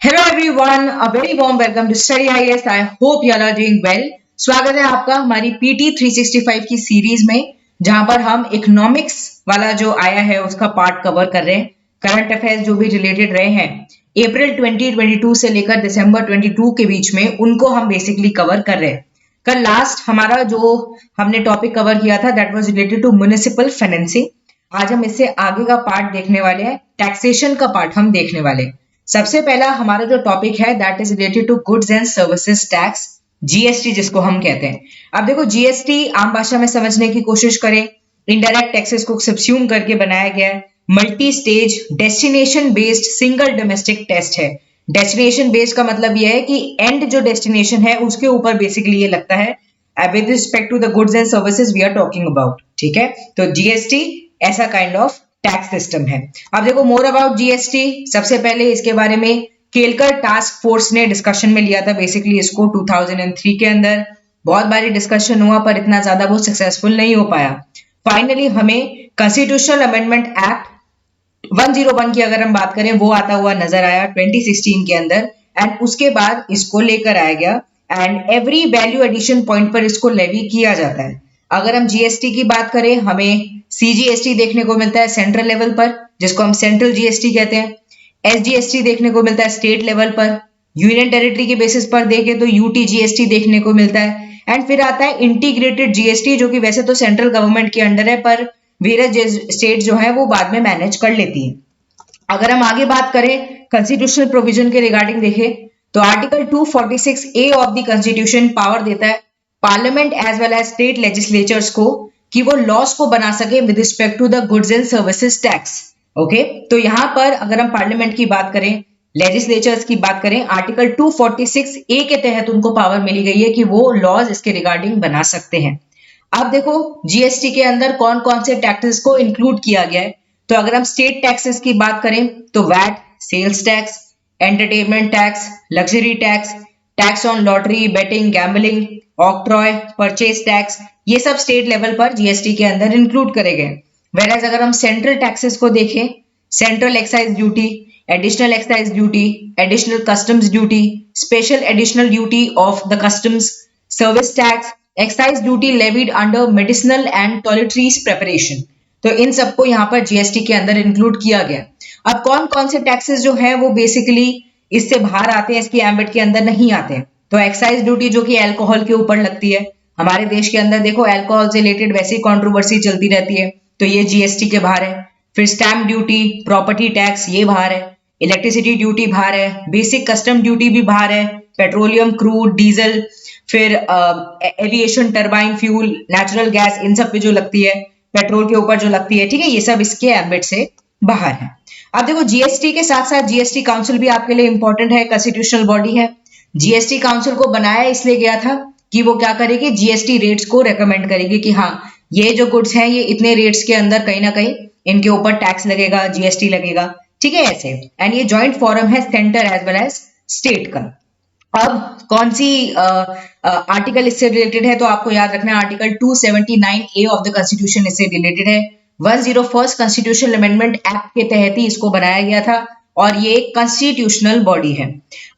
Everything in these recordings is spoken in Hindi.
Hello everyone, a very warm welcome to study IAS. I hope you are doing well. स्वागत है आपका हमारी पीटी 365 की सीरीज में, जहां पर हम इकोनॉमिक्स वाला जो आया है उसका पार्ट कवर कर रहे हैं। करंट अफेयर्स जो भी रिलेटेड रहे हैं अप्रैल 2022 से लेकर दिसंबर 22 के बीच में, उनको हम बेसिकली कवर कर रहे हैं। कल लास्ट हमारा जो हमने टॉपिक कवर किया था that was related to municipal financing. आज हम इससे आगे का पार्ट देखने वाले हैं, टैक्सेशन का पार्ट हम देखने वाले हैं। सबसे पहला हमारा जो टॉपिक है that is related to goods and services tax, GST जिसको हम कहते हैं। अब देखो, जीएसटी आम भाषा में समझने की कोशिश करें, इनडायरेक्ट टैक्सेस को सब्स्यूम करके बनाया गया है। Multi stage destination based single domestic टेस्ट है। डेस्टिनेशन बेस्ड का मतलब यह है कि एंड जो डेस्टिनेशन है उसके ऊपर बेसिकली ये लगता है with respect to the goods and services we are talking about. ठीक है, तो जीएसटी ऐसा काइंड ऑफ टैक्स सिस्टम है। अब देखो, मोर अबाउट जीएसटी, सबसे पहले इसके बारे में केलकर टास्क फोर्स ने डिस्कशन में लिया था बेसिकली इसको 2003 के अंदर। बहुत बारी डिस्कशन हुआ पर इतना ज्यादा वो सक्सेसफुल नहीं हो पाया। फाइनली हमें कॉन्स्टिट्यूशनल अमेंडमेंट एक्ट 101 की अगर हम बात करें वो आता हुआ नजर आया 2016 के अंदर, एंड उसके बाद इसको लेकर आया गया and every value addition point पर इसको लेवी किया जाता है। अगर हम जीएसटी की बात करें, हमें सीजीएसटी देखने को मिलता है सेंट्रल लेवल पर, जिसको हम सेंट्रल जीएसटी कहते हैं। एसजीएसटी देखने को मिलता है स्टेट लेवल पर। यूनियन टेरिटरी के बेसिस पर देखें तो यूटीजीएसटी देखने को मिलता है। एंड फिर आता है इंटीग्रेटेड जीएसटी, जो कि वैसे तो सेंट्रल गवर्नमेंट के अंडर है पर वेरियस स्टेट जो है वो बाद में मैनेज कर लेती है। अगर हम आगे बात करें कॉन्स्टिट्यूशनल प्रोविजन के रिगार्डिंग देखें तो article 246 A of the constitution power देता है parliament as well as state legislatures को कि वो लॉस को बना सके with respect to the goods and services tax. Okay, तो यहां पर अगर हम पार्लियामेंट की बात करें, लेजिस्लेचर्स की बात करें, आर्टिकल 246 ए के तहत उनको पावर मिली गई है कि वो लॉज इसके रिगार्डिंग बना सकते हैं। अब देखो, जीएसटी के अंदर कौन कौन से टैक्सेस को इंक्लूड किया गया है। तो अगर हम स्टेट टैक्सेस की बात करें तो VAT, sales tax, entertainment tax, luxury tax, tax on lottery, betting, gambling, octroi, purchase tax, ये सब स्टेट लेवल पर जीएसटी के अंदर इंक्लूड करे गए। वेराज अगर हम सेंट्रल टैक्सेस को देखें, central excise duty, additional excise duty, additional customs duty, special additional duty of the customs, service tax, excise duty levied under medicinal and toiletries preparation, तो इन सबको यहाँ पर जीएसटी के अंदर इंक्लूड किया गया। अब कौन कौन से टैक्सेस जो है वो बेसिकली इससे बाहर आते हैं, इसकी एम्बिट के अंदर नहीं आते हैं। तो एक्साइज ड्यूटी जो कि अल्कोहल के ऊपर लगती है, हमारे देश के अंदर देखो अल्कोहल से रिलेटेड वैसी कंट्रोवर्सी चलती रहती है, तो ये जीएसटी के बाहर है। फिर स्टैम्प ड्यूटी, प्रॉपर्टी टैक्स ये बाहर है, इलेक्ट्रिसिटी ड्यूटी बाहर है, बेसिक कस्टम ड्यूटी भी बाहर है, पेट्रोलियम, क्रूड, डीजल, फिर aviation, turbine fuel, natural gas, इन सब पे जो लगती है, पेट्रोल के ऊपर जो लगती है, ठीक है, ये सब इसके एम्बिट से बाहर है। अब देखो, जीएसटी के साथ साथ जीएसटी काउंसिल भी आपके लिए इंपॉर्टेंट है, कॉन्स्टिट्यूशनल बॉडी है। जीएसटी काउंसिल को बनाया इसलिए गया था कि वो क्या करेगी, जीएसटी रेट्स को रेकमेंड करेगी कि हाँ ये जो गुड्स हैं ये इतने रेट्स के अंदर कहीं ना कहीं इनके ऊपर टैक्स लगेगा, जीएसटी लगेगा, ठीक है, ऐसे। एंड ये जॉइंट फोरम है centre as well as state का। अब कौन सी आर्टिकल इससे रिलेटेड है, तो आपको याद रखना है article 279 A of the constitution इससे रिलेटेड है। 101 कॉन्स्टिट्यूशनल अमेंडमेंट एक्ट के तहत ही इसको बनाया गया था और ये एक कॉन्स्टिट्यूशनल बॉडी है।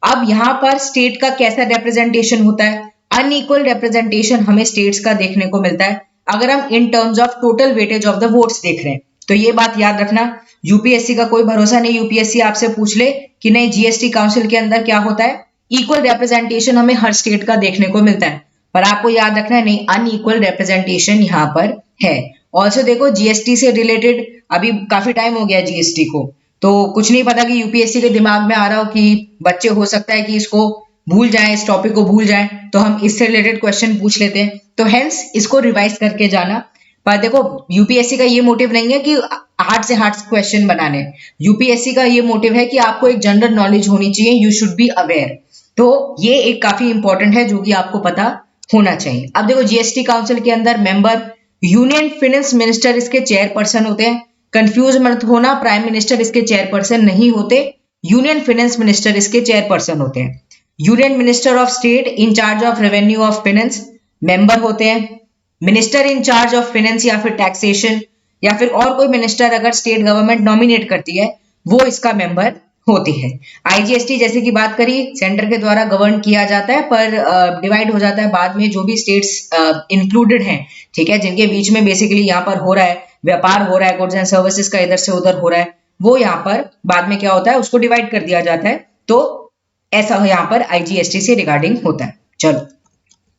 अब यहाँ पर स्टेट का कैसा रिप्रेजेंटेशन होता है, अनइक्वल रिप्रेजेंटेशन हमें स्टेट्स का देखने को मिलता है अगर हम in terms of total weightage of the votes देख रहे हैं। तो ये बात याद रखना, यूपीएससी का कोई भरोसा नहीं, यूपीएससी आपसे पूछ ले कि नहीं जीएसटी काउंसिल के अंदर क्या होता है, इक्वल रिप्रेजेंटेशन हमें हर स्टेट का देखने को मिलता है, पर आपको याद रखना है नहीं, अनइक्वल रिप्रेजेंटेशन यहाँ पर है। ऑल्सो देखो, जीएसटी से रिलेटेड अभी काफी टाइम हो गया जीएसटी को, तो कुछ नहीं पता कि यूपीएससी के दिमाग में आ रहा हो कि बच्चे हो सकता है कि इसको भूल जाएं, इस टॉपिक को भूल जाएं, तो हम इससे रिलेटेड क्वेश्चन पूछ लेते हैं, तो हेंस इसको रिवाइज करके जाना। पर देखो, यूपीएससी का ये मोटिव नहीं है कि हार्ड से हार्ड क्वेश्चन बनाने, यूपीएससी का ये मोटिव है कि आपको एक जनरल नॉलेज होनी चाहिए, यू शुड बी अवेयर। तो ये एक काफी इंपॉर्टेंट है जो कि आपको पता होना चाहिए। अब देखो, जीएसटी काउंसिल के अंदर मेंबर यूनियन फाइनेंस मिनिस्टर इसके चेयरपर्सन होते हैं। कंफ्यूज मत होना, प्राइम मिनिस्टर इसके चेयरपर्सन नहीं होते, यूनियन फाइनेंस मिनिस्टर इसके चेयरपर्सन होते हैं। Union minister of state in charge of revenue of finance member होते हैं। Minister in charge of finance या फिर टैक्सेशन या फिर और कोई मिनिस्टर अगर स्टेट गवर्नमेंट नॉमिनेट करती है वो इसका मेंबर होती है। आईजीएसटी जैसे कि बात करी सेंटर के द्वारा गवर्न किया जाता है, पर डिवाइड हो जाता है बाद में जो भी स्टेट्स इंक्लूडेड हैं, ठीक है, जिनके बीच में बेसिकली यहाँ पर हो रहा है व्यापार, हो रहा है गुड्स एंड सर्विसेज का, इधर से उधर हो रहा है, वो यहाँ पर बाद में क्या होता है उसको डिवाइड कर दिया जाता है। तो ऐसा यहाँ पर आईजीएसटी से रिगार्डिंग होता है। चलो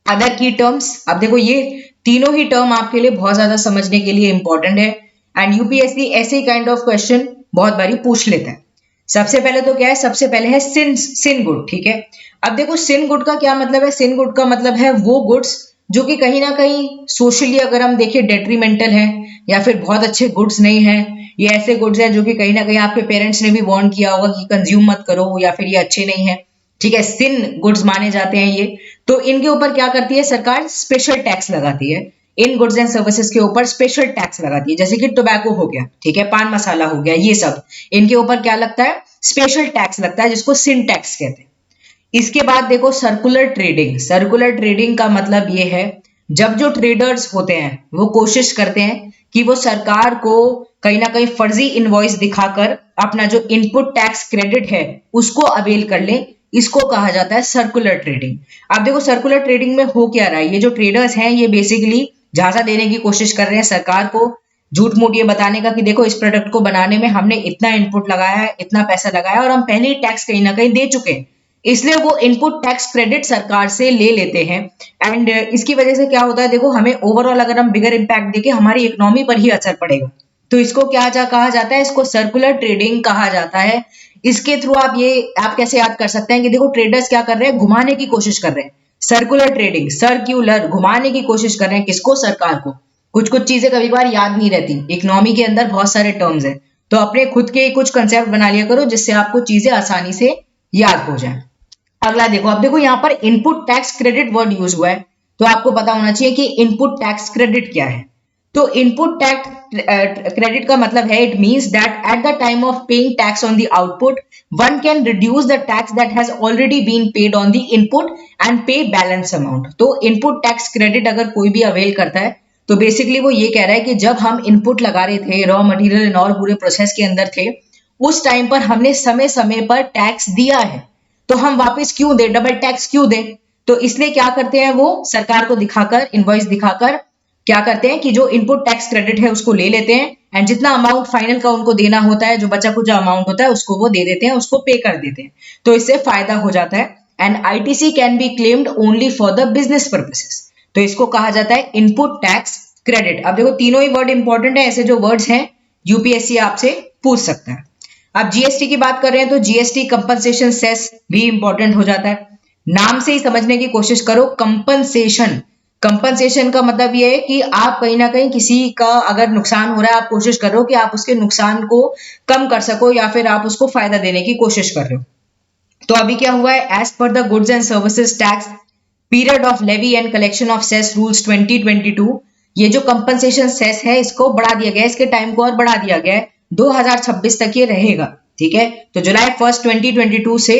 अदर की टर्म्स, अब देखो ये तीनों ही टर्म आपके लिए बहुत ज्यादा समझने के लिए इंपॉर्टेंट है, एंड यूपीएससी ऐसे काइंड ऑफ क्वेश्चन बहुत बारी पूछ लेता है। सबसे पहले तो क्या है, सबसे पहले है सिन गुड, ठीक है। अब देखो सिन गुड का क्या मतलब है, सिन गुड का मतलब है वो गुड्स जो कि कहीं ना कहीं सोशली अगर हम देखें डेट्रीमेंटल है, या फिर बहुत अच्छे गुड्स नहीं है, ये ऐसे गुड्स हैं जो कि कहीं ना कहीं आपके पेरेंट्स ने भी वार्न किया होगा कि कंज्यूम मत करो, या फिर ये अच्छे नहीं है, ठीक है, सिन गुड्स माने जाते हैं ये। तो इनके ऊपर क्या करती है सरकार, स्पेशल टैक्स लगाती है, इन गुड्स एंड सर्विसेज के ऊपर स्पेशल टैक्स लगाती है, जैसे कि टोबैको हो गया, ठीक है, पान मसाला हो गया, ये सब इनके ऊपर क्या लगता है, स्पेशल टैक्स लगता है, जिसको सिन टैक्स कहते हैं। इसके बाद देखो सर्कुलर ट्रेडिंग, सर्कुलर ट्रेडिंग का मतलब ये है जब जो ट्रेडर्स होते हैं वो कोशिश करते हैं कि वो सरकार को कहीं ना कहीं फर्जी इनवॉइस दिखाकर अपना जो इनपुट टैक्स क्रेडिट है उसको अवेल कर ले, इसको कहा जाता है सर्कुलर ट्रेडिंग। अब देखो सर्कुलर ट्रेडिंग में हो क्या रहा है, ये जो ट्रेडर्स हैं ये बेसिकली झांसा देने की कोशिश कर रहे हैं सरकार को, झूठ मूठ ये बताने का कि देखो इस प्रोडक्ट को बनाने में हमने इतना इनपुट लगाया है, इतना पैसा लगाया और हम पहले ही टैक्स कहीं ना कहीं दे चुके हैं, इसलिए वो इनपुट टैक्स क्रेडिट सरकार से ले लेते हैं। एंड इसकी वजह से क्या होता है, देखो हमें ओवरऑल अगर हम बिगर इम्पैक्ट देखें हमारी इकोनॉमी पर ही असर पड़ेगा। तो इसको क्या कहा जाता है, इसको सर्कुलर ट्रेडिंग कहा जाता है। इसके थ्रू आप कैसे याद कर सकते हैं कि देखो ट्रेडर्स क्या कर रहे हैं, घुमाने की कोशिश कर रहे हैं, सर्कुलर ट्रेडिंग, सर्क्यूलर, घुमाने की कोशिश कर रहे हैं किसको, सरकार को। कुछ कुछ चीजें कभी कभार याद नहीं रहती, इकोनॉमी के अंदर बहुत सारे टर्म्स हैं, तो अपने खुद के कुछ कंसेप्ट बना लिया करो जिससे आपको चीजें आसानी से याद हो जाए। अगला देखो, अब देखो यहाँ पर input tax credit word use हुआ है, तो आपको पता होना चाहिए कि इनपुट टैक्स क्रेडिट क्या है। तो इनपुट टैक्स क्रेडिट का मतलब है, it means that at the time of paying tax on the output one can reduce the tax that has already been paid on the input and pay balance amount. तो इनपुट टैक्स क्रेडिट अगर कोई भी अवेल करता है तो बेसिकली वो ये कह रहा है कि जब हम इनपुट लगा रहे थे, रॉ मटेरियल एंड और पूरे प्रोसेस के अंदर थे, उस टाइम पर हमने समय समय पर टैक्स दिया है, तो हम वापस क्यों दे, डबल टैक्स क्यों दे। तो इसलिए क्या करते हैं वो सरकार को दिखाकर, इनवॉइस दिखाकर क्या करते हैं कि जो इनपुट टैक्स क्रेडिट है उसको ले लेते हैं, एंड जितना अमाउंट फाइनल का उनको देना होता है, जो बचा कुछ अमाउंट होता है उसको वो दे देते हैं, उसको पे कर देते हैं। तो इससे फायदा हो जाता है, and ITC can be claimed only for the business purposes. तो इसको कहा जाता है इनपुट टैक्स क्रेडिट। अब देखो तीनों ही वर्ड इंपॉर्टेंट है, ऐसे जो वर्ड्स हैं यूपीएससी आपसे पूछ सकता है। अब जीएसटी की बात कर रहे हैं तो जीएसटी कंपनसेशन सेस भी इंपॉर्टेंट हो जाता है। नाम से ही समझने की कोशिश करो, कंपनसेशन, कंपनसेशन का मतलब ये है कि आप कहीं ना कहीं किसी का अगर नुकसान हो रहा है, आप कोशिश कर रहे हो कि आप उसके नुकसान को कम कर सको, या फिर आप उसको फायदा देने की कोशिश कर रहे हो। तो अभी क्या हुआ है, as per the goods and services tax period of levy and collection of cess rules 2022, ये जो कंपनसेशन सेस है इसको बढ़ा दिया गया, इसके टाइम को और बढ़ा दिया गया है, 2026 तक ये रहेगा, ठीक है। तो जुलाई 1 2022 से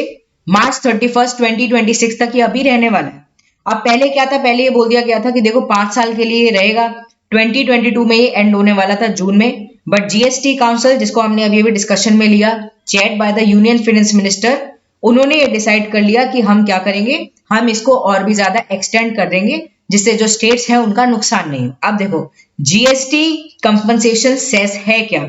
मार्च 31 2026 तक ये अभी रहने वाला है। अब पहले क्या था, पहले ये बोल दिया गया था कि देखो 5 साल के लिए रहेगा, 2022 में ये एंड होने वाला था जून में, बट जीएसटी काउंसिल, जिसको हमने अभी डिस्कशन में लिया, chaired by the union finance minister, उन्होंने ये डिसाइड कर लिया कि हम क्या करेंगे, हम इसको और भी ज्यादा एक्सटेंड कर देंगे जिससे जो स्टेट्स हैं उनका नुकसान नहीं हो। अब देखो जीएसटी कंपनसेशन सेस है क्या,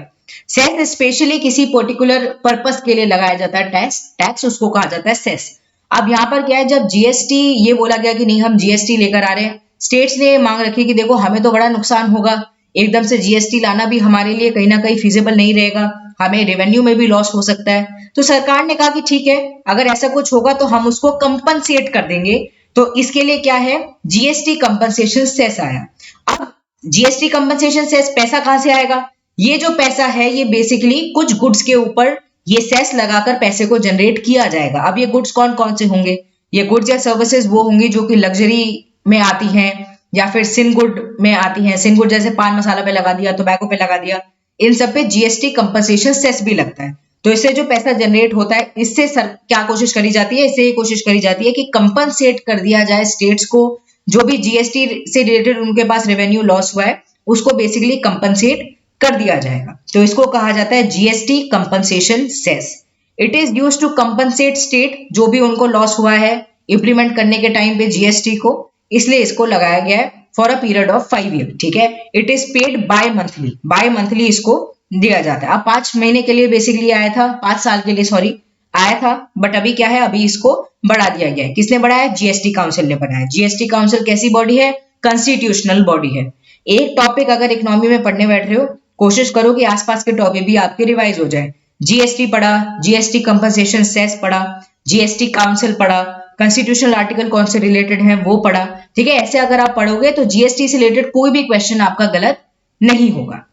सेस स्पेशली किसी पर्टिकुलर पर्पस के लिए लगाया जाता है टैक्स, उसको कहा जाता है सेस। अब यहाँ पर क्या है, जब जीएसटी ये बोला गया कि नहीं हम जीएसटी लेकर आ रहे हैं, स्टेट्स ने मांग रखी कि देखो हमें तो बड़ा नुकसान होगा, एकदम से जीएसटी लाना भी हमारे लिए कहीं ना कहीं फिजिबल नहीं रहेगा, हमें रेवेन्यू में भी लॉस हो सकता है। तो सरकार ने कहा कि ठीक है, अगर ऐसा कुछ होगा तो हम उसको कंपनसेट कर देंगे। तो इसके लिए क्या है, जीएसटी कंपनसेशन सेस आया। अब जीएसटी कंपनसेशन सेस पैसा कहां से आएगा, ये जो पैसा है ये बेसिकली कुछ गुड्स के ऊपर ये सेस लगाकर पैसे को जनरेट किया जाएगा। अब ये गुड्स कौन कौन से होंगे, ये गुड्स या सर्विसेज वो होंगी जो कि लग्जरी में आती हैं या फिर सिन गुड में आती हैं। सिन गुड जैसे पान मसाला पे लगा दिया, टोबैको पे लगा दिया, इन सब पे जीएसटी कंपनसेशन सेस भी लगता है। तो इससे जो पैसा जनरेट होता है, इससे क्या कोशिश करी जाती है, इससे ये कोशिश करी जाती है कि कंपनसेट कर दिया जाए स्टेट्स को, जो भी जीएसटी से रिलेटेड उनके पास रेवेन्यू लॉस हुआ है उसको बेसिकली कंपनसेट कर दिया जाएगा। तो इसको कहा जाता है GST compensation cess. It is use to compensate state, जो भी उनको लॉस हुआ है इंप्लीमेंट करने के टाइम पे जीएसटी को, इसलिए इसको लगाया गया है for a period of 5 year. ठीक है, it is paid by monthly इसको दिया जाता है। अब 5 महीने के लिए बेसिकली आया था, 5 साल के लिए सॉरी आया था, बट अभी क्या है, अभी इसको बढ़ा दिया गया है। किसने बढ़ाया? जीएसटी काउंसिल ने बढ़ाया। जीएसटी काउंसिल कैसी बॉडी है? कॉन्स्टिट्यूशनल बॉडी है। एक टॉपिक अगर इकोनॉमी में पढ़ने बैठ रहे हो, कोशिश करो कि आसपास के टॉपिक भी आपके रिवाइज हो जाए। जीएसटी पढ़ा, जीएसटी कंपनसेशन सेस पढ़ा, जीएसटी काउंसिल पढ़ा, कॉन्स्टिट्यूशनल आर्टिकल कौन से रिलेटेड है वो पढ़ा। ठीक है, ऐसे अगर आप पढ़ोगे तो जीएसटी से रिलेटेड कोई भी क्वेश्चन आपका गलत नहीं होगा।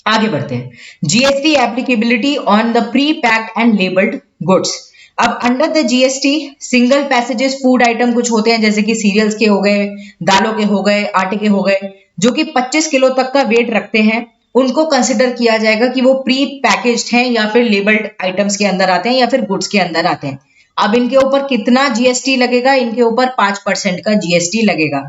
आगे बढ़ते हैं। GST applicability on the pre packed and labelled goods. अब under the GST single passages food item कुछ होते हैं, जैसे कि सीरियल्स के हो गए, दालों के हो गए, आटे के हो गए, जो कि 25 किलो तक का वेट रखते हैं, उनको कंसिडर किया जाएगा कि वो प्री पैकेज्ड हैं या फिर लेबल्ड आइटम्स के अंदर आते हैं या फिर गुड्स के अंदर आते हैं। अब इनके ऊपर कितना जीएसटी लगेगा? इनके ऊपर 5% का जीएसटी लगेगा।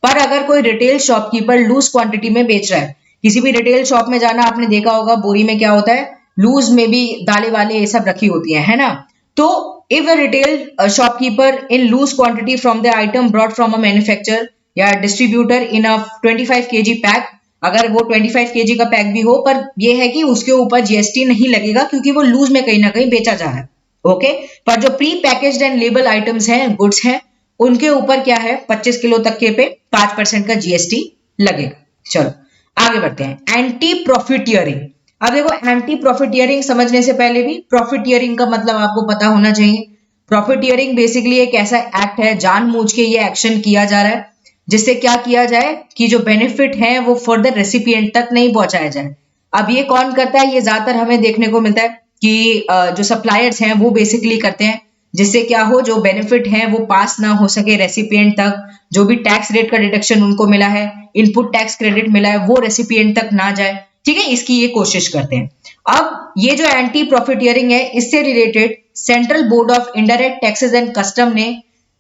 पर अगर कोई रिटेल शॉपकीपर लूज क्वांटिटी में बेच रहा है, किसी भी रिटेल शॉप में जाना आपने देखा होगा, बोरी में क्या होता है, लूज में भी दालें वाले ये सब रखी होती है ना। तो if a retail shopkeeper in loose quantity from the item brought from a manufacturer या distributor in a 25 kg pack, अगर वो 25 kg का पैक भी हो, पर ये है कि उसके ऊपर जीएसटी नहीं लगेगा क्योंकि वो लूज में कहीं ना कहीं बेचा जा रहा है। ओके, पर जो pre packaged and label items हैं, गुड्स हैं, उनके ऊपर क्या है, 25 किलो तक के पे 5% का जीएसटी लगेगा। चलो आगे बढ़ते हैं। Anti profiteering. अब देखो, एंटी प्रॉफिटियरिंग समझने से पहले भी प्रॉफिटियरिंग का मतलब आपको पता होना चाहिए। प्रॉफिटियरिंग बेसिकली एक ऐसा एक्ट है, जानबूझ के ये एक्शन किया जा रहा है जिससे क्या किया जाए कि जो बेनिफिट है वो फर्दर रेसिपिएंट तक नहीं पहुंचाया जाए। अब ये कौन करता है? ये ज्यादातर हमें देखने को मिलता है कि जो सप्लायर्स हैं वो बेसिकली करते हैं, जिससे क्या हो, जो बेनिफिट है वो पास ना हो सके रेसिपिएंट तक। जो भी टैक्स रेट का डिडक्शन उनको मिला है, इनपुट टैक्स क्रेडिट मिला है, वो रेसिपिएंट तक ना जाए। ठीक है, इसकी ये कोशिश करते हैं। अब ये जो एंटी प्रॉफिटियरिंग है, इससे related central board of indirect taxes and custom ने,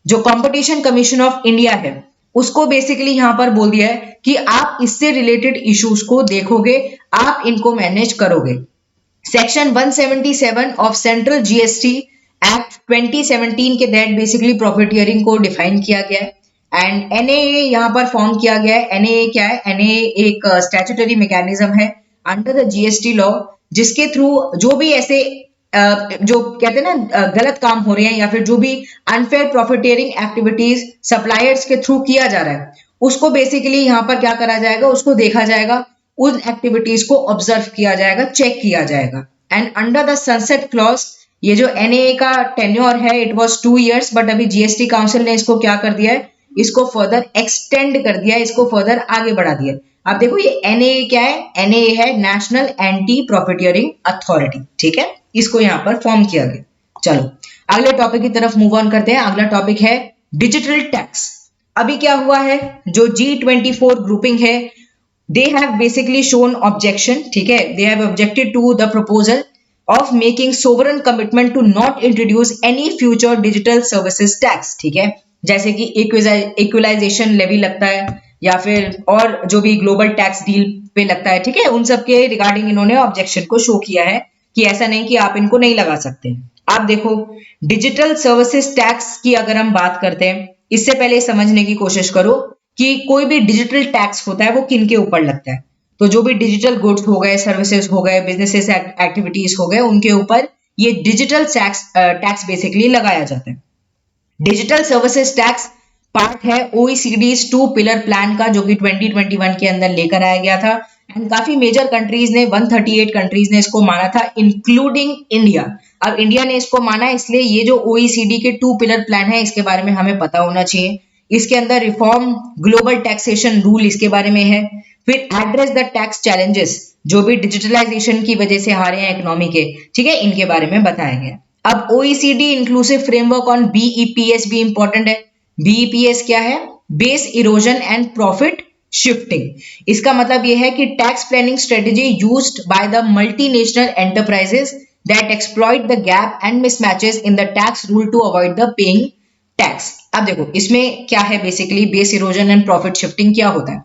जो कंपटीशन कमीशन ऑफ इंडिया है, उसको बेसिकली यहां पर बोल दिया है कि आप इससे रिलेटेड इश्यूज को देखोगे, आप इनको मैनेज करोगे। Section 177 of central GST act 2017 के तहत बेसिकली प्रॉफिटियरिंग को डिफाइन किया गया है एंड एनएए यहां पर फॉर्म किया गया है। एनएए क्या है? एनएए एक स्टैट्यूटरी मैकेनिज्म है अंडर द जीएसटी लॉ, जिसके थ्रू जो भी ऐसे जो कहते हैं ना गलत काम हो रहे हैं या फिर जो भी अनफेयर प्रॉफिटियरिंग एक्टिविटीज सप्लायर्स के थ्रू किया जा रहा है, उसको बेसिकली यहां पर क्या करा जाएगा, उसको देखा जाएगा, उन एक्टिविटीज को ऑब्जर्व किया जाएगा, चेक किया जाएगा। And under the sunset clause, ये जो एनएए का टेन्योर है, इट वाज 2 इयर्स, बट अभी जीएसटी काउंसिल ने इसको क्या कर दिया है, इसको फर्दर एक्सटेंड कर दिया है, इसको फर्दर आगे बढ़ा दिया। अब देखो ये एनएए क्या है? एनएए है नेशनल एंटी प्रॉफिटियरिंग अथॉरिटी। ठीक है, इसको यहां पर फॉर्म किया गया। चलो अगले टॉपिक की तरफ मूव ऑन करते हैं। अगला टॉपिक है डिजिटल टैक्स। अभी क्या हुआ है, जो G24 ग्रुपिंग है, they have basically shown objection. ठीक है, they have objected to the proposal of making sovereign commitment to not introduce any future digital services tax. ठीक है, जैसे कि इक्वलाइजेशन लेवी लगता है या फिर और जो भी ग्लोबल टैक्स डील पे लगता है। ठीक है, उन सब के रिगार्डिंग इन्होंने ऑब्जेक्शन को शो किया है कि ऐसा नहीं कि आप इनको नहीं लगा सकते। आप देखो, डिजिटल सर्विसेज टैक्स की अगर हम बात करते हैं, इससे पहले समझने की कोशिश करो कि कोई भी डिजिटल टैक्स होता है वो किन के ऊपर लगता है। तो जो भी डिजिटल गुड्स हो गए, सर्विसेज हो गए, बिजनेसेस एक्टिविटीज हो गए, उनके ऊपर ये डिजिटल टैक्स बेसिकली लगाया जाता है। डिजिटल सर्विसेज टैक्स पार्ट है ओईसीडीज 2 पिलर प्लान का, जो कि 2021 के अंदर लेकर आया गया था एंड काफी मेजर कंट्रीज ने, 138 कंट्रीज ने इसको माना था, इंक्लूडिंग इंडिया। अब इंडिया ने इसको माना, इसलिए ये जो ओईसीडी के 2 पिलर प्लान है, इसके बारे में हमें पता होना चाहिए। इसके अंदर रिफॉर्म ग्लोबल टैक्सेशन रूल इसके बारे में है। फिर एड्रेस द टैक्स चैलेंजेस, जो भी डिजिटलाइजेशन की वजह से हारे हैं इकोनॉमी के, ठीक है, इनके बारे में बताया गया। अब OECD inclusive framework on BEPS भी इंपॉर्टेंट है। बीईपीएस क्या है? Base erosion and profit shifting. इसका मतलब यह है कि tax planning strategy used by the multinational enterprises that exploit the gap and mismatches in the tax rule to avoid the paying tax. अब देखो इसमें क्या है, basically base erosion and profit shifting क्या होता है।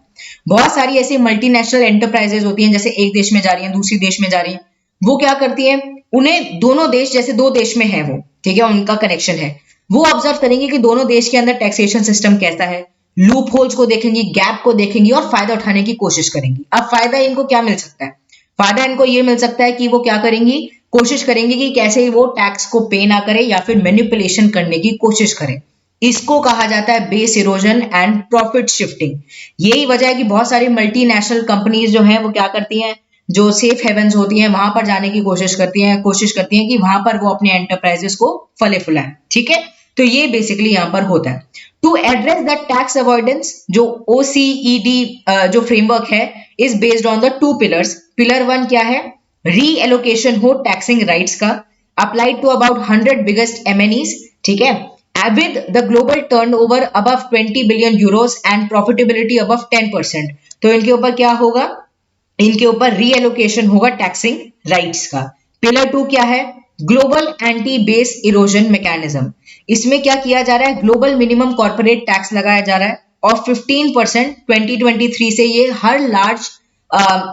बहुत सारी ऐसी मल्टीनेशनल एंटरप्राइजेस होती हैं, जैसे एक देश में जा रही हैं, दूसरी देश में जा रही हैं, वो क्या करती हैं, उन्हें दोनों देश, जैसे दो देश में है वो, ठीक है, उनका कनेक्शन है, वो ऑब्जर्व करेंगे कि दोनों देश के अंदर टैक्सेशन सिस्टम कैसा है, लूप होल्स को देखेंगी, गैप को देखेंगी और फायदा उठाने की कोशिश करेंगी। अब फायदा इनको क्या मिल सकता है? फायदा इनको ये मिल सकता है कि वो क्या करेंगी, कोशिश करेंगे कि कैसे वो टैक्स को पे ना करे या फिर मैनिपुलेशन करने की कोशिश करें। इसको कहा जाता है base erosion and profit shifting. यही वजह है कि बहुत सारी मल्टीनेशनल कंपनीज जो हैं वो क्या करती हैं, जो सेफ हेवन्स होती हैं वहां पर जाने की कोशिश करती हैं कि वहां पर वो अपने एंटरप्राइजेस को फले फुलाएं। ठीक है, तो ये बेसिकली यहां पर होता है। To address that tax avoidance, जो ओसीईडी जो फ्रेमवर्क है, is based on the two pillars. Pillar 1 क्या है? री एलोकेशन हो टैक्सिंग राइट्स का, applied to about 100 biggest MNEs, ठीक है, with the global turnover above 20 billion euros and profitability above 10%। तो इनके ऊपर क्या होगा? इनके ऊपर रीएलोकेशन होगा टैक्सिंग राइट्स का। पिलर 2 क्या है? Global anti base erosion mechanism. इसमें क्या किया जा रहा है? ग्लोबल मिनिमम कॉर्पोरेट टैक्स लगाया जा रहा है और 15% 2023 से ये हर लार्ज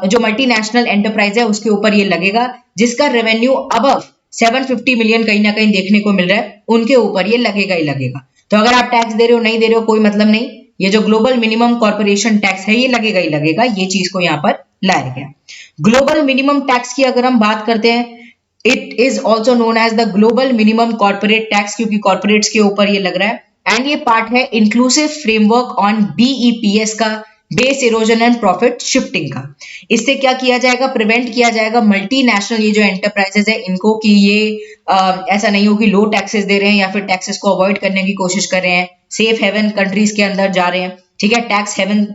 जो मल्टीनेशनल एंटरप्राइज है उसके ऊपर ये लगेगा, जिसका रेवेन्यू अबव 750 मिलियन कहीं ना कहीं देखने को मिल रहा है, उनके ऊपर ये लगेगा ही लगेगा। तो अगर आप टैक्स दे रहे हो नहीं दे रहे हो कोई मतलब नहीं, ये जो ग्लोबल मिनिमम कॉर्पोरेशन टैक्स है ये लगेगा ही लगेगा। ये चीज को यहाँ पर लाया गया। ग्लोबल मिनिमम टैक्स की अगर हम बात करते हैं, it is also known as the global minimum corporate tax, क्योंकि कॉर्पोरेट्स के ऊपर ये लग रहा है। एंड ये पार्ट है इंक्लूसिव फ्रेमवर्क ऑन बीईपीएस का, base erosion and profit shifting का। इससे क्या किया जाएगा? प्रिवेंट किया जाएगा मल्टीनेशनल ये जो एंटरप्राइजेस है इनको, कि ये ऐसा नहीं हो कि लो टैक्सेस दे रहे हैं या फिर टैक्सेस को अवॉइड करने की कोशिश कर रहे हैं, सेफ हेवन कंट्रीज के अंदर जा रहे हैं, ठीक है, टैक्स हेवन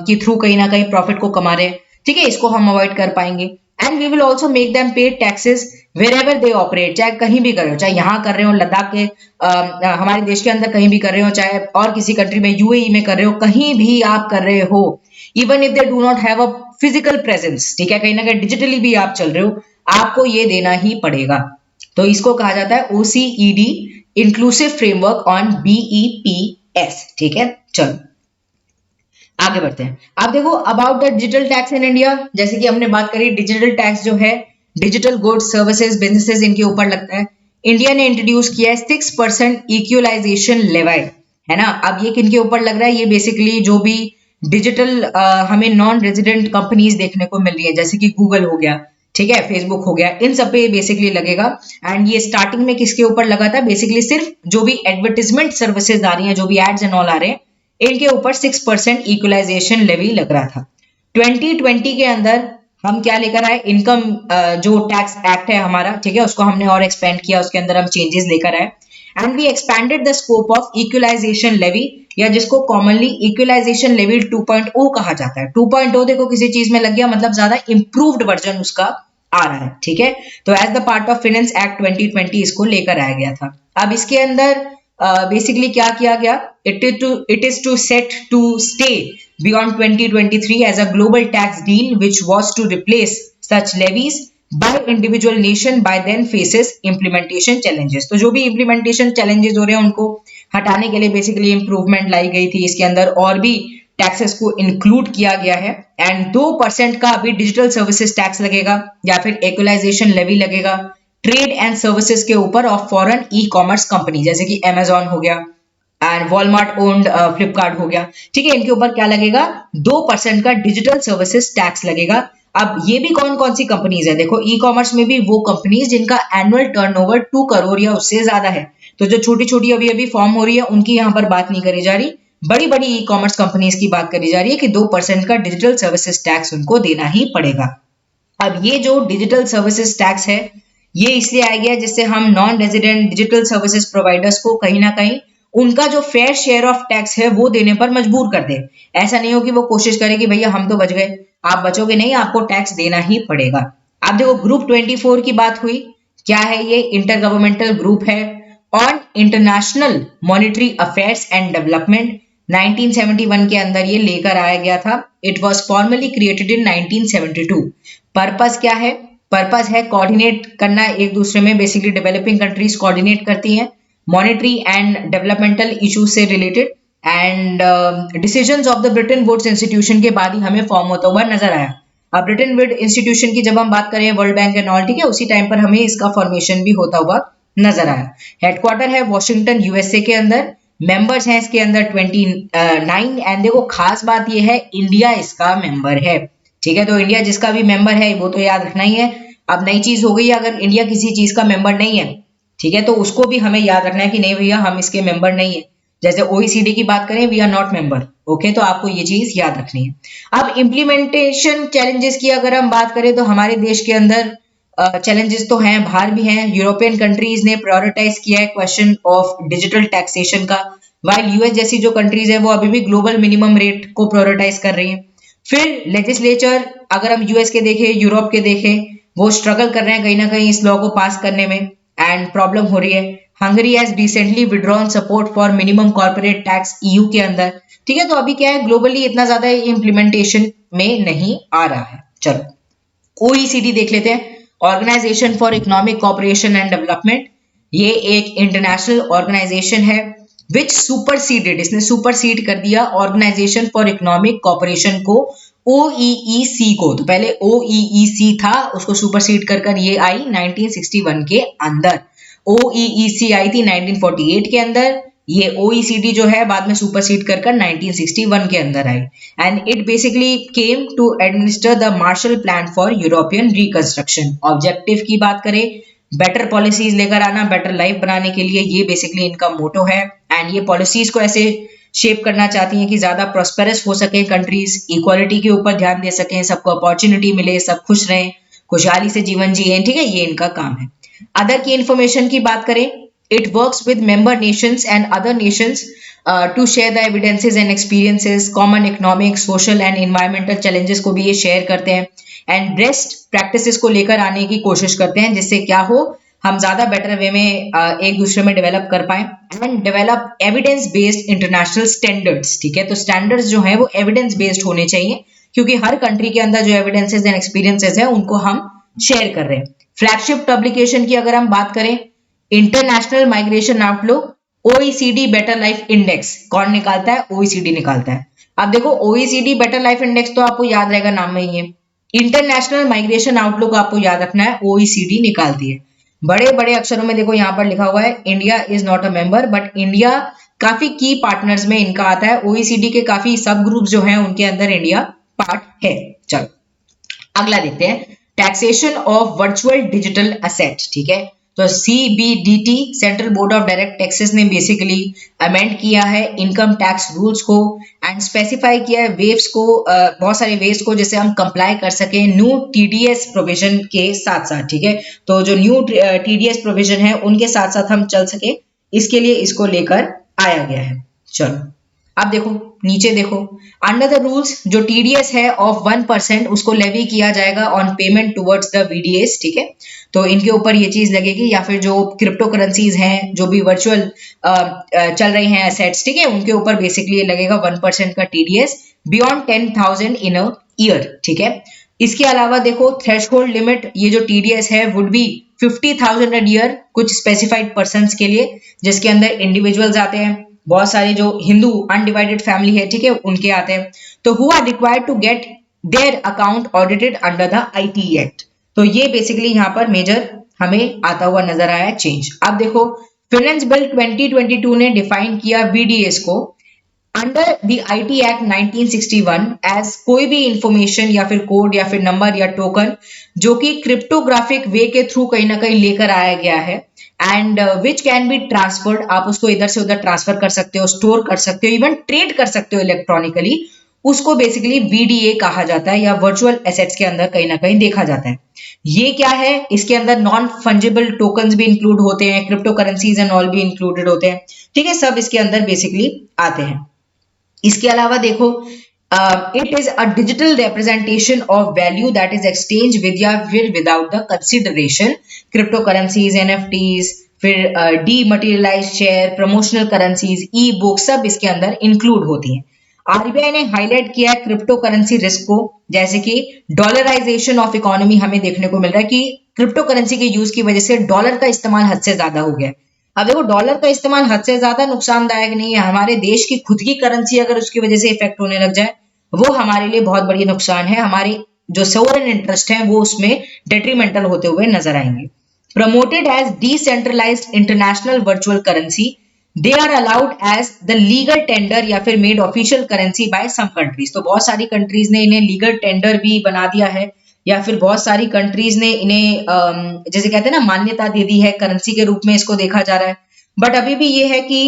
के थ्रू कहीं ना कहीं प्रॉफिट को कमा रहे हैं, ठीक है, इसको हम अवॉइड कर पाएंगे। And we will also make them pay taxes wherever they operate, चाहे कहीं भी कर रहे हो, चाहे यहाँ कर रहे हो लद्दाख के हमारे देश के अंदर कहीं भी कर रहे हो, चाहे और किसी कंट्री में यूएई में कर रहे हो, कहीं भी आप कर रहे हो, even if they do not have a physical presence, ठीक है, कहीं ना कहीं डिजिटली भी आप चल रहे हो, आपको ये देना ही पड़ेगा। तो इसको कहा जाता है ओसीईडी, इंक्लूसिव फ्रेमवर्क ऑन बीईपीएस। ठीक है, चलो आगे बढ़ते हैं। आप देखो about the digital tax in India, जैसे कि हमने बात करी डिजिटल टैक्स जो है डिजिटल गुड्स सर्विसेज बिजनेसेस इनके ऊपर लगता है। इंडिया ने इंट्रोड्यूस किया है 6% इक्वलाइजेशन लेवी, है ना। अब ये किनके ऊपर लग रहा है? ये बेसिकली जो भी डिजिटल हमें नॉन रेजिडेंट कंपनीज देखने को मिल रही है, जैसे कि गूगल हो गया, ठीक है, फेसबुक हो गया, इन सब पे बेसिकली लगेगा। एंड ये स्टार्टिंग में किसके ऊपर लगा था? बेसिकली सिर्फ जो भी एडवर्टीजमेंट सर्विसेज आ रही हैं, जो भी एड्स एंड ऑल आ रहे हैं, इनके ऊपर 6% इक्वलाइजेशन लेवी लग रहा था। 2020 के अंदर हम क्या लेकर आए? इनकम जो टैक्स एक्ट है हमारा, ठीक है, उसको हमने और एक्सपेंड किया, उसके अंदर हम चेंजेस लेकर आए। And we expanded the scope of equalisation levy, या जिसको कॉमनली इक्वलाइजेशन लेवी 2.0 कहा जाता है। 2.0 देखो किसी चीज में लग गया मतलब ज्यादा इंप्रूव्ड वर्जन उसका आ रहा है, ठीक है। तो as the part of finance act 2020 इसको लेकर आया गया था। अब इसके अंदर बेसिकली क्या किया गया? It is to set to stay beyond 2023 as a global tax deal which was to replace such levies by individual nation by then faces implementation challenges। तो जो भी implementation challenges हो रहे हैं उनको हटाने के लिए बेसिकली इंप्रूवमेंट लाई गई थी। इसके अंदर और भी टैक्सेस को इंक्लूड किया गया है। एंड 2% का अभी डिजिटल सर्विसेज टैक्स लगेगा या फिर इक्वलाइजेशन लेवी लगेगा ट्रेड एंड सर्विसेज के ऊपर of foreign e commerce company, जैसे कि अमेजॉन हो गया एंड वॉलमार्ट ओन्ड फ्लिपकार्ट हो गया, ठीक है। इनके ऊपर क्या लगेगा? 2% का डिजिटल सर्विसेज टैक्स लगेगा। अब ये भी कौन कौन सी कंपनीज है? देखो ई कॉमर्स में भी वो कंपनीज जिनका एनुअल टर्नओवर 2 करोड़ या उससे ज्यादा है। तो जो छोटी छोटी अभी अभी फॉर्म हो रही है उनकी यहाँ पर बात नहीं करी जा रही, बड़ी बड़ी ई कॉमर्स कंपनीज की बात करी जा रही है कि 2% का डिजिटल सर्विसेज टैक्स उनको देना ही पड़ेगा। अब ये जो डिजिटल सर्विसेज टैक्स है ये इसलिए आया गया जिससे हम non resident digital services providers को कहीं ना कहीं उनका जो फेयर शेयर ऑफ टैक्स है वो देने पर मजबूर कर दे। ऐसा नहीं हो कि वो कोशिश करे कि भैया हम तो बच गए, आप बचोगे नहीं, आपको टैक्स देना ही पड़ेगा। आप देखो ग्रुप 24 की बात हुई, क्या है ये? इंटर गवर्नमेंटल ग्रुप है on international monetary affairs and development. 1971 के अंदर ये लेकर आया गया था। It was formally created in 1972। Purpose क्या है? पर्पस है कोऑर्डिनेट करना एक दूसरे में, बेसिकली डेवलपिंग कंट्रीज कोऑर्डिनेट करती हैं मॉनेटरी एंड डेवलपमेंटल इश्यूज से related. And decisions of the Bretton Woods institution के बाद ही हमें फॉर्म होता हुआ नजर आया। ब्रिटेन वुड इंस्टीट्यूशन की जब हम बात करें, वर्ल्ड बैंक एंड ऑल, ठीक है, उसी टाइम पर हमें इसका फॉर्मेशन भी होता हुआ नजर आया। हेडक्वार्टर है वॉशिंगटन यूएसए के अंदर, मेंबर्स हैं इसके अंदर 29 एंड देखो खास बात ये है इंडिया इसका मेंबर है, ठीक है। तो इंडिया जिसका भी मेंबर है वो तो याद रखना ही है। अब नई चीज हो गई है, अगर इंडिया किसी चीज का मेंबर नहीं है, ठीक है, तो उसको भी हमें याद रखना है कि नहीं भैया हम इसके मेंबर नहीं है। जैसे ओईसीडी की बात करें, we are not member, okay, तो आपको ये चीज याद रखनी है। अब इम्प्लीमेंटेशन चैलेंजेस की अगर हम बात करें तो हमारे देश के अंदर चैलेंजेस तो हैं, बाहर भी हैं। यूरोपियन कंट्रीज ने प्रायोरिटाइज किया है क्वेश्चन ऑफ डिजिटल टैक्सेशन का, वाइल यूएस जैसी जो कंट्रीज है वो अभी भी ग्लोबल मिनिमम रेट को प्रायोरिटाइज कर रही है। फिर लेजिस्लेचर अगर हम यूएस के देखें, यूरोप के देखें, वो स्ट्रगल कर रहे हैं कहीं ना कहीं इस लॉ को पास करने में एंड प्रॉब्लम हो रही है। Hungary has recently withdrawn support for minimum corporate tax EU के अंदर, ठीक है। तो अभी क्या है, ग्लोबली इतना ज्यादा इम्प्लीमेंटेशन में नहीं आ रहा है। चलो ओईसीडी देख लेते हैं, organisation for economic cooperation and development. ये एक इंटरनेशनल ऑर्गेनाइजेशन है विच सुपरसीडेड, इसने सुपरसीड कर दिया ऑर्गेनाइजेशन फॉर इकोनॉमिक कोऑपरेशन को, ओईईसी को। तो पहले ओईईसी था, उसको सुपरसीड कर ये आई 1961 के अंदर। ओईईसी आई थी 1948 के अंदर, ये ओईसीडी जो है बाद में सुपरसीड कर 1961 के अंदर आई। And it basically came to administer the Marshall Plan for European reconstruction. Objective की बात करें, बेटर पॉलिसीज लेकर आना, बेटर लाइफ बनाने के लिए, ये बेसिकली इनका मोटो है। एंड ये पॉलिसीज को ऐसे शेप करना चाहती हैं कि ज्यादा प्रॉस्पेरस हो सके कंट्रीज, इक्वालिटी के ऊपर ध्यान दे सकें, सबको अपॉर्चुनिटी मिले, सब खुश रहें, खुशहाली से जीवन जिए, ठीक है, ये इनका काम है। अदर की इंफॉर्मेशन की बात करें, it works with member nations and other nations to share the evidences and experiences, common economic, social and environmental challenges को भी ये शेयर करते हैं एंड बेस्ट प्रैक्टिसेस को लेकर आने की कोशिश करते हैं, जिससे क्या हो, हम ज्यादा बेटर वे में एक दूसरे में डेवलप कर पाए and develop evidence based international standards, ठीक है। तो स्टैंडर्ड्स जो है वो एविडेंस बेस्ड होने चाहिए, क्योंकि हर कंट्री के अंदर जो एविडेंसेस एंड एक्सपीरियंसेस है उनको हम शेयर कर रहे हैं। फ्लैगशिप पब्लिकेशन की अगर हम बात करें, international migration outlook, OECD better life index, कौन निकालता है, ओईसीडी निकालता है। अब देखो ओईसीडी बेटर लाइफ इंडेक्स तो आपको याद रहेगा, नाम में ही है। इंटरनेशनल माइग्रेशन आउटलुक आपको याद रखना है, ओईसीडी निकालती है। बड़े बड़े अक्षरों में देखो यहाँ पर लिखा हुआ है, India is not a member, but India काफी की पार्टनर्स में इनका आता है। ओईसीडी के काफी सब ग्रुप जो हैं उनके अंदर इंडिया पार्ट है। चलो अगला देखते हैं, taxation of virtual digital asset, ठीक है। तो CBDT, central board of direct taxes ने बेसिकली अमेंड किया है इनकम टैक्स रूल्स को एंड स्पेसिफाई किया है वेव्स को, बहुत सारे वेव्स को, जिससे हम कंप्लाई कर सके न्यू टीडीएस प्रोविजन के साथ साथ, ठीक है। तो जो न्यू टीडीएस प्रोविजन है उनके साथ साथ हम चल सके, इसके लिए इसको लेकर आया गया है। चलो अब देखो नीचे देखो, अंडर द रूल्स जो टीडीएस है ऑफ 1% उसको लेवी किया जाएगा on payment towards the VDS, ठीक है। तो इनके ऊपर ये चीज लगेगी, या फिर जो क्रिप्टो करेंसीज हैं, जो भी वर्चुअल चल रही हैं एसेट्स, ठीक है, उनके ऊपर बेसिकली ये लगेगा 1% का TDS beyond 10,000 in a year, ठीक है। इसके अलावा देखो थ्रेशहोल्ड लिमिट, ये जो टीडीएस है वुड बी 50,000 अ ईयर, कुछ स्पेसिफाइड पर्संस के लिए, जिसके अंदर इंडिविजुअल्स आते हैं, बहुत सारे जो हिंदू अनडिवाइडेड फैमिली है, ठीक है, उनके आते हैं। तो who are required to get their account audited under the IT act. तो ये बेसिकली यहाँ पर मेजर हमें आता हुआ नजर आया चेंज। अब देखो फाइनेंस बिल 2022 ने डिफाइन किया वीडीएस को under the IT act 1961 as कोई भी इंफॉर्मेशन या फिर कोड या फिर नंबर या टोकन जो कि क्रिप्टोग्राफिक वे के थ्रू कहीं ना कहीं लेकर आया गया है and which can be transferred, आप उसको इधर से उधर ट्रांसफर कर सकते हो, स्टोर कर सकते हो, इवन ट्रेड कर सकते हो इलेक्ट्रॉनिकली, उसको बेसिकली वीडीए कहा जाता है या वर्चुअल एसेट्स के अंदर कहीं ना कहीं देखा जाता है। ये क्या है, इसके अंदर नॉन फंजिबल टोकन्स भी इंक्लूड होते हैं, क्रिप्टो करेंसीज एंड ऑल भी इंक्लूडेड होते हैं, ठीक है, सब इसके अंदर बेसिकली आते हैं। इसके अलावा देखो it is a digital representation of value that is exchange with या फिर without the consideration, crypto currencies, NFTs, फिर dematerialised share, promotional currencies, e book, सब इसके अंदर इंक्लूड होती हैं। आरबीआई ने हाईलाइट किया है क्रिप्टो करेंसी रिस्क को, जैसे कि डॉलराइजेशन ऑफ इकोनॉमी हमें देखने को मिल रहा है कि क्रिप्टो करेंसी के यूज की वजह से डॉलर का इस्तेमाल हद से ज्यादा हो गया है। अब देखो डॉलर का इस्तेमाल हद से ज्यादा नुकसानदायक नहीं है, हमारे देश की खुद की करेंसी अगर उसकी वजह से इफेक्ट होने लग जाए वो हमारे लिए बहुत बड़ी नुकसान है, हमारे जो सोवरेन इंटरेस्ट है वो उसमें डेट्रीमेंटल होते हुए नजर आएंगे। Promoted as decentralised international virtual currency, they are allowed as the legal tender या फिर made official currency by some countries. तो बहुत सारी कंट्रीज ने इन्हें लीगल टेंडर भी बना दिया है, या फिर बहुत सारी कंट्रीज ने इन्हें जैसे कहते हैं ना मान्यता दे दी है, करेंसी के रूप में इसको देखा जा रहा है। बट अभी भी ये है कि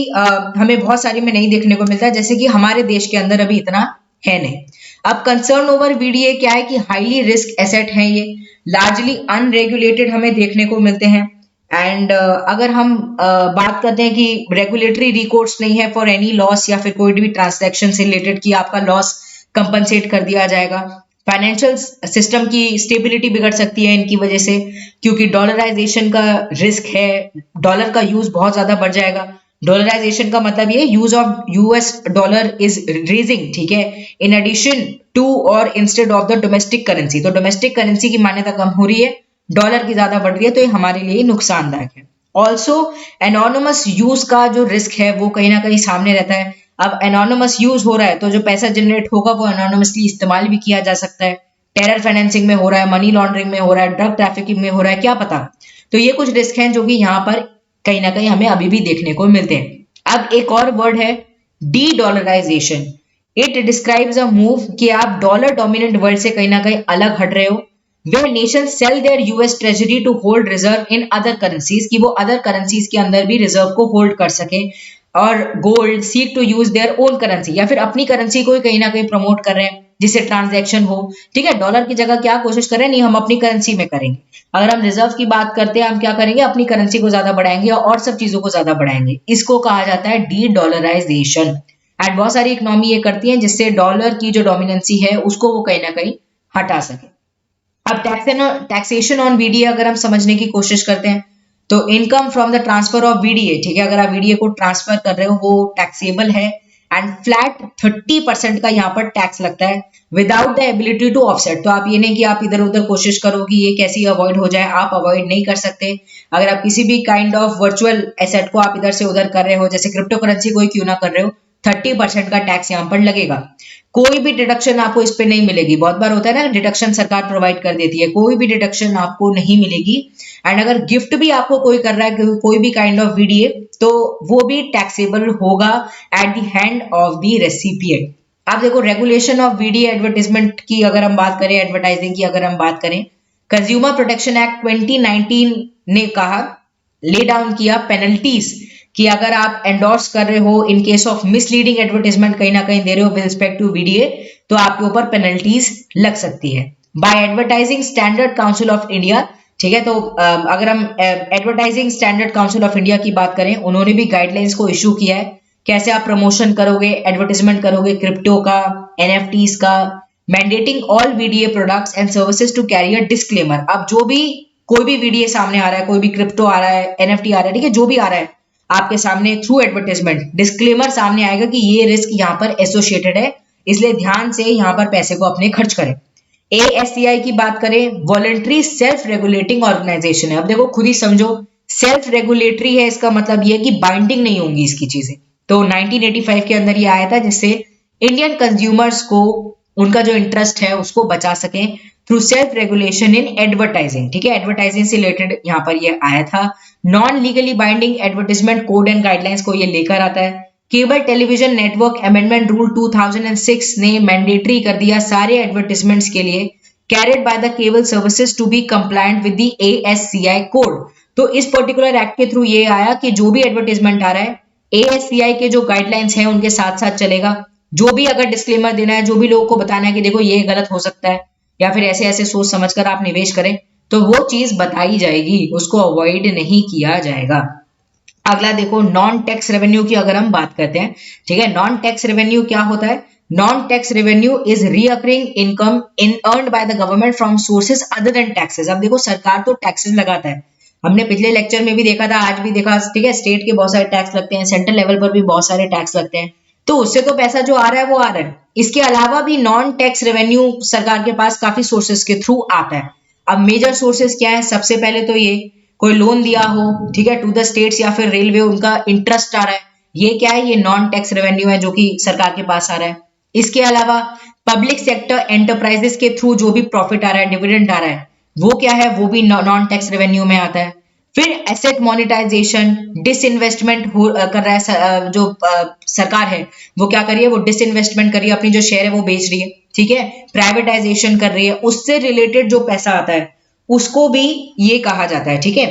हमें बहुत सारी में नहीं देखने को मिलता है, जैसे कि हमारे देश के अंदर अभी इतना है नहीं। अब कंसर्न ओवर वीडीए क्या है कि हाईली रिस्क एसेट है, ये लार्जली अनरेगुलेटेड हमें देखने को मिलते हैं। एंड अगर हम बात करते हैं कि रेगुलेटरी रिकोर्स नहीं है फॉर एनी लॉस या फिर कोई भी ट्रांजैक्शन से रिलेटेड कि आपका लॉस कंपनसेट कर दिया जाएगा। फाइनेंशियल सिस्टम की स्टेबिलिटी बिगड़ सकती है इनकी वजह से, क्योंकि डॉलराइजेशन का रिस्क है, डॉलर का यूज बहुत ज्यादा बढ़ जाएगा। डॉलराइजेशन का मतलब ये use of US dollar is raising, ठीक है, इन एडिशन टू और instead of the domestic currency. तो डोमेस्टिक करेंसी की मान्यता कम हो रही है, डॉलर की ज्यादा बढ़ रही है, तो ये हमारे लिए नुकसानदायक है। ऑल्सो एनोनिमस यूज का जो रिस्क है वो कहीं ना कहीं सामने रहता है। अब एनोनिमस यूज हो रहा है तो जो पैसा जनरेट होगा वो एनोनिमसली इस्तेमाल भी किया जा सकता है। टेरर फाइनेंसिंग में हो रहा है, मनी लॉन्ड्रिंग में हो रहा है, ड्रग ट्रैफिकिंग में हो रहा है, क्या पता। तो ये कुछ रिस्क हैं जो कि यहाँ पर कहीं ना कहीं हमें अभी भी देखने को मिलते हैं। अब एक और वर्ड है dedollarisation. It describes a move कि आप डॉलर डोमिनेंट वर्ल्ड से कहीं ना कहीं अलग हट रहे हो। Where nations sell their US treasury to hold reserve in other currencies, कि वो अदर करेंसीज के अंदर भी रिजर्व को होल्ड कर सके, और gold seek to use their own currency, या फिर अपनी करेंसी को ही कहीं ना कहीं प्रमोट कर रहे हैं जिससे ट्रांजैक्शन हो। ठीक है, डॉलर की जगह क्या कोशिश कर रहे हैं, नहीं हम अपनी करेंसी में करेंगे। अगर हम रिजर्व की बात करते हैं, हम क्या करेंगे, अपनी करेंसी को ज्यादा बढ़ाएंगे और सब चीजों को ज्यादा बढ़ाएंगे। इसको कहा जाता है डी डॉलराइजेशन। एंड बहुत सारी इकोनॉमी ये करती है जिससे डॉलर की जो डोमिनेंसी है उसको वो कहीं ना कहीं हटा सके। अब टैक्सेशन ऑन वीडीए अगर हम समझने की कोशिश करते हैं तो income from the transfer of VDA, ठीक है, अगर आप वीडीए को ट्रांसफर कर रहे हो वो टैक्सेबल है, एंड फ्लैट 30% का यहाँ पर टैक्स लगता है without the ability to offset. तो आप ये नहीं कि आप इधर उधर कोशिश करो कि ये कैसे अवॉइड हो जाए, आप अवॉइड नहीं कर सकते। अगर आप किसी भी काइंड ऑफ वर्चुअल एसेट को आप इधर से उधर कर रहे हो, जैसे क्रिप्टो करेंसी कोई क्यों ना कर रहे हो, 30% का टैक्स यहाँ पर लगेगा। कोई भी डिडक्शन आपको इस पे नहीं मिलेगी। बहुत बार होता है ना डिडक्शन सरकार प्रोवाइड कर देती है, कोई भी डिडक्शन आपको नहीं मिलेगी। एंड अगर गिफ्ट भी आपको कोई कर रहा है कोई भी काइंड ऑफ वीडीए, तो वो भी टैक्सेबल होगा at the hand of the recipient. आप देखो रेगुलेशन ऑफ वीडीए एडवर्टाइजमेंट की अगर हम बात करें, एडवर्टाइजिंग की अगर हम बात करें, कंज्यूमर प्रोटेक्शन एक्ट 2019 ने कहा, ले डाउन किया पेनल्टीज कि अगर आप एंडोर्स कर रहे हो in case of misleading advertisement कहीं ना कहीं दे रहे हो विद रिस्पेक्ट टू वीडीए, तो आपके ऊपर पेनल्टीज लग सकती है। By advertising standard council of India, ठीक है, तो अगर हम advertising standard council of India की बात करें, उन्होंने भी गाइडलाइंस को इशू किया है कैसे आप प्रमोशन करोगे, एडवर्टाइजमेंट करोगे क्रिप्टो का, एनएफटीज का, mandating all VDA products and services to carry a disclaimer. अब जो भी कोई भी वीडीए सामने आ रहा है, कोई भी क्रिप्टो आ रहा है, एनएफटी आ रहा है, ठीक है, जो भी आ रहा है आपके सामने थ्रू एडवर्टाइजमेंट, डिस्क्लेमर सामने आएगा कि ये रिस्क यहाँ पर एसोसिएटेड है, इसलिए ध्यान से यहाँ पर पैसे को अपने खर्च करें। ASCI की बात करें, वॉलंटरी सेल्फ रेगुलेटिंग ऑर्गेनाइजेशन है। अब देखो खुद ही समझो, सेल्फ रेगुलेटरी है, इसका मतलब ये कि बाइंडिंग नहीं होंगी इसकी चीजें। तो 1985 के अंदर ये आया था जिससे इंडियन कंज्यूमर्स को उनका जो इंटरेस्ट है उसको बचा सकें through self regulation in advertising. ठीक है, एडवर्टाइजिंग से रिलेटेड यहाँ पर ये आया था। Non legally binding advertisement code and guidelines को ये लेकर आता है। Cable television network amendment rule 2006 ने मैंडेटरी कर दिया सारे एडवर्टाइजमेंट्स के लिए carried by the cable services to be compliant with the ASCI कोड। तो इस पर्टिकुलर एक्ट के थ्रू ये आया कि जो भी एडवर्टाइजमेंट आ रहा है ASCI के जो गाइडलाइंस है उनके साथ साथ चलेगा। जो भी अगर डिस्क्लेमर देना है, जो भी लोगों को बताना है कि देखो ये गलत हो सकता है या फिर ऐसे ऐसे सोच समझकर आप निवेश करें, तो वो चीज बताई जाएगी, उसको अवॉइड नहीं किया जाएगा। अगला देखो नॉन टैक्स रेवेन्यू की अगर हम बात करते हैं, ठीक है, नॉन टैक्स रेवेन्यू क्या होता है? Non tax revenue is recurring income earned by the government from sources other than taxes. अब देखो सरकार तो टैक्सेस लगाता है, हमने पिछले लेक्चर में भी देखा था, आज भी देखा, ठीक है, स्टेट के बहुत सारे टैक्स लगते हैं, सेंट्रल लेवल पर भी बहुत सारे टैक्स लगते हैं, तो उससे तो पैसा जो आ रहा है वो आ रहा है। इसके अलावा भी नॉन टैक्स रेवेन्यू सरकार के पास काफी सोर्सेस के थ्रू आता है। अब मेजर सोर्सेस क्या है? सबसे पहले तो ये कोई लोन दिया हो, ठीक है, टू द स्टेट्स या फिर रेलवे, उनका इंटरेस्ट आ रहा है, ये क्या है? ये नॉन टैक्स रेवेन्यू है जो कि सरकार के पास आ रहा है। इसके अलावा पब्लिक सेक्टर एंटरप्राइजेस के थ्रू जो भी प्रॉफिट आ रहा है, डिविडेंड आ रहा है, वो क्या है, वो भी नॉन टैक्स रेवेन्यू में आता है। फिर एसेट मोनेटाइजेशन, डिसइन्वेस्टमेंट कर रहा है, जो सरकार है वो क्या कर रही है, वो डिसइन्वेस्टमेंट कर रही है, अपनी जो शेयर है वो बेच रही है, ठीक है, प्राइवेटाइजेशन कर रही है, उससे रिलेटेड जो पैसा आता है उसको भी ये कहा जाता है, ठीक है,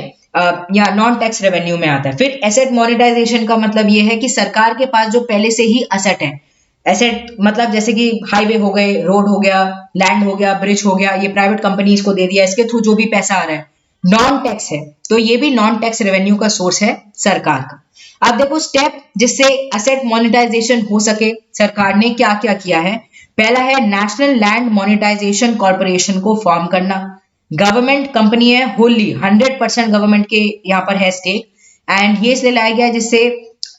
या नॉन टैक्स रेवेन्यू में आता है। फिर एसेट मोनेटाइजेशन का मतलब ये है कि सरकार के पास जो पहले से ही असेट है, एसेट मतलब जैसे कि हाईवे हो गए, रोड हो गया, लैंड हो गया, ब्रिज हो गया, ये प्राइवेट कंपनीज को दे दिया, इसके थ्रू जो भी पैसा आ रहा है नॉन टैक्स है, तो ये भी नॉन टैक्स रेवेन्यू का सोर्स है सरकार का। अब देखो स्टेप जिससे एसेट मोनेटाइजेशन हो सके, सरकार ने क्या क्या किया है। पहला है नेशनल लैंड मोनेटाइजेशन कॉर्पोरेशन को फॉर्म करना। गवर्नमेंट कंपनी है, होली 100% गवर्नमेंट के यहाँ पर है स्टेक, एंड ये इसलिए लाया गया जिससे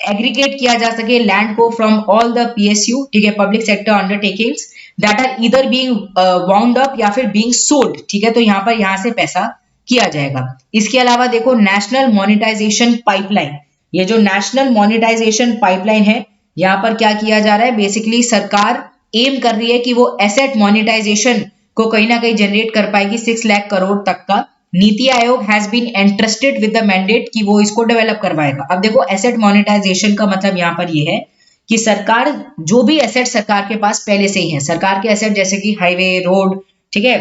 एग्रीगेट किया जा सके लैंड को फ्रॉम ऑल द पीएसयू, ठीक है, public sector undertakings that are either being wound up या फिर बीइंग सोल्ड, ठीक है, तो यहाँ पर यहाँ से पैसा किया जाएगा। इसके अलावा देखो नेशनल मोनेटाइजेशन पाइपलाइन, ये जो नेशनल मोनेटाइजेशन पाइपलाइन है, यहाँ पर क्या किया जा रहा है, बेसिकली सरकार एम कर रही है कि वो एसेट मोनेटाइजेशन को कहीं ना कहीं जनरेट कर पाएगी 6 लाख करोड़ तक का। NITI Aayog has been entrusted with the mandate कि वो इसको डेवलप करवाएगा। अब देखो एसेट मोनेटाइजेशन का मतलब यहाँ पर ये है कि सरकार जो भी एसेट सरकार के पास पहले से ही है, सरकार के एसेट जैसे कि हाईवे, रोड, ठीक है,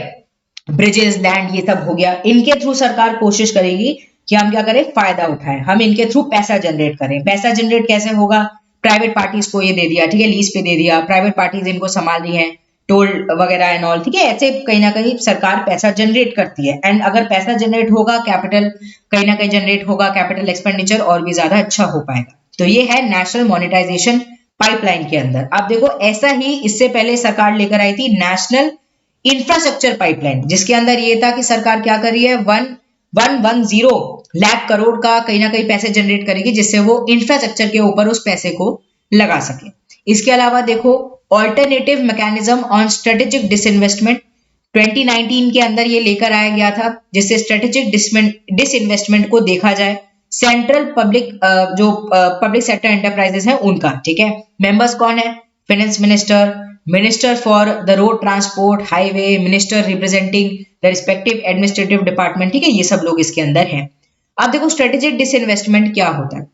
ब्रिजेस, लैंड, ये सब हो गया, इनके थ्रू सरकार कोशिश करेगी कि हम क्या करें, फायदा उठाएं, हम इनके थ्रू पैसा जनरेट करें। पैसा जनरेट कैसे होगा, प्राइवेट पार्टीज को ये दे दिया, ठीक है, लीज पे दे दिया, प्राइवेट पार्टीज इनको संभाल रही है, टोल वगैरह एंड ऑल, ठीक है, ऐसे कहीं ना कहीं सरकार पैसा जनरेट करती है। एंड अगर पैसा जनरेट होगा, कैपिटल कहीं ना कहीं जनरेट होगा, कैपिटल एक्सपेंडिचर और भी ज्यादा अच्छा हो पाएगा। तो ये है नेशनल मोनेटाइजेशन पाइपलाइन के अंदर। अब देखो ऐसा ही इससे पहले सरकार लेकर आई थी नेशनल इंफ्रास्ट्रक्चर पाइपलाइन, जिसके अंदर ये था कि सरकार क्या कर रही है, 110 लाख करोड़ का कहीं ना कहीं पैसे जनरेट करेगी, जिससे वो इंफ्रास्ट्रक्चर के ऊपर उस पैसे को लगा सके। इसके अलावा देखो alternative mechanism on strategic disinvestment 2019 के अंदर ये लेकर आया गया था, जिससे स्ट्रेटेजिक डिसइन्वेस्टमेंट को देखा जाए। सेंट्रल पब्लिक जो पब्लिक सेक्टर एंटरप्राइजेस हैं उनका, ठीक है, मेंबर्स कौन है, finance minister, minister for the road transport, highway, minister representing the respective administrative department, ठीक है, ये सब लोग इसके अंदर हैं। अब देखो स्ट्रेटेजिक डिसइन्वेस्टमेंट क्या होता है।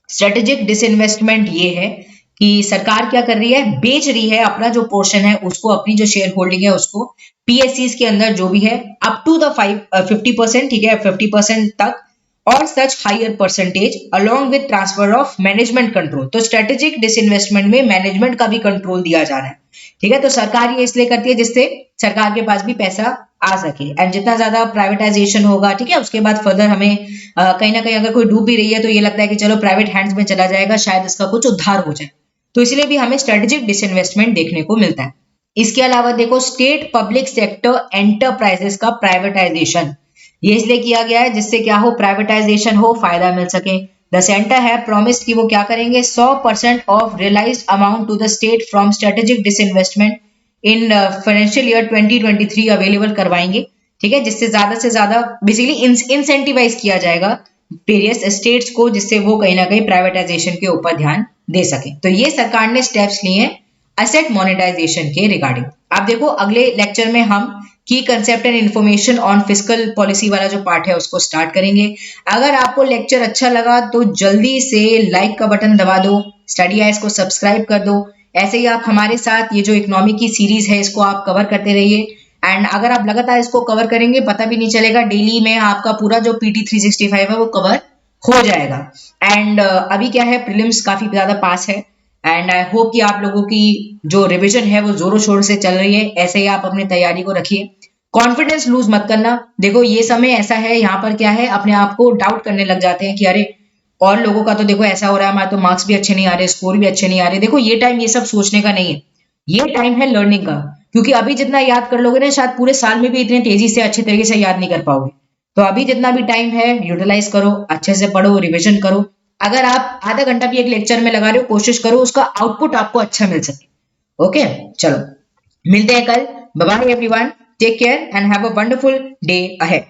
स्ट्रेटेजिक डिसइन्वेस्टमेंट ये है कि सरकार क्या कर रही है, बेच रही है अपना जो पोर्शन है उसको, अपनी जो शेयर होल्डिंग है उसको पीएससीज के अंदर जो भी है अप टू द 50%, ठीक है, 50% तक, और such higher percentage along with transfer of management control. तो स्ट्रेटेजिक डिसइन्वेस्टमेंट में मैनेजमेंट का भी कंट्रोल दिया जा रहा है, ठीक है, तो सरकार ये इसलिए करती है जिससे सरकार के पास भी पैसा आ सके। एंड जितना ज्यादा प्राइवेटाइजेशन होगा, ठीक है, उसके बाद फर्दर हमें कहीं ना कहीं अगर कोई डूब भी रही है तो ये लगता है कि चलो प्राइवेट हैंड्स में चला जाएगा, शायद इसका कुछ उद्धार हो जाए, तो इसलिए भी हमें स्ट्रेटेजिक डिसइन्वेस्टमेंट देखने को मिलता है। इसके अलावा देखो स्टेट पब्लिक सेक्टर एंटरप्राइजेस का प्राइवेटाइजेशन, ये इसलिए किया गया है जिससे क्या हो, प्राइवेटाइजेशन हो, फायदा मिल सके। द सेंटर है प्रॉमिस्ड कि वो क्या करेंगे, 100% of realised amount to the state from strategic disinvestment in financial year 2023 available करवाएंगे, ठीक है, जिससे ज्यादा से ज्यादा बेसिकली इंसेंटिवाइज किया जाएगा वेरियस स्टेट्स को, जिससे वो कहीं ना कहीं प्राइवेटाइजेशन के ऊपर ध्यान दे सके। तो ये सरकार ने स्टेप्स लिए एसेट मोनेटाइजेशन के रिगार्डिंग। आप देखो अगले लेक्चर में हम की concept and information on fiscal policy वाला जो पार्ट है उसको स्टार्ट करेंगे। अगर आपको लेक्चर अच्छा लगा तो जल्दी से लाइक का बटन दबा दो, स्टडी आइज को सब्सक्राइब कर दो। ऐसे ही आप हमारे साथ ये जो इकोनॉमी की सीरीज है इसको आप कवर करते रहिए, एंड अगर आप लगातार इसको कवर करेंगे पता भी नहीं चलेगा, डेली में आपका पूरा जो PT 365 है वो कवर हो जाएगा। एंड अभी क्या है, प्रीलिम्स काफी ज्यादा पास है, एंड आई होप कि आप लोगों की जो रिवीजन है वो जोरों शोर से चल रही है। ऐसे ही आप अपनी तैयारी को रखिए, कॉन्फिडेंस लूज मत करना। देखो ये समय ऐसा है, यहाँ पर क्या है, अपने आप को डाउट करने लग जाते हैं कि अरे और लोगों का तो देखो ऐसा हो रहा है, हमारे तो मार्क्स भी अच्छे नहीं आ रहे, स्कोर भी अच्छे नहीं आ रहे। देखो ये टाइम ये सब सोचने का नहीं है, ये टाइम है लर्निंग का, क्योंकि अभी जितना याद कर लोगे ना शायद पूरे साल में भी इतने तेजी से अच्छे तरीके से याद नहीं कर पाओगे। तो अभी जितना भी टाइम है यूटिलाइज करो, अच्छे से पढ़ो, रिविजन करो। अगर आप आधा घंटा भी एक लेक्चर में लगा रहे हो, कोशिश करो उसका आउटपुट आपको अच्छा मिल सके। ओके, चलो मिलते हैं कल। Bye bye everyone, take care and have a wonderful day ahead.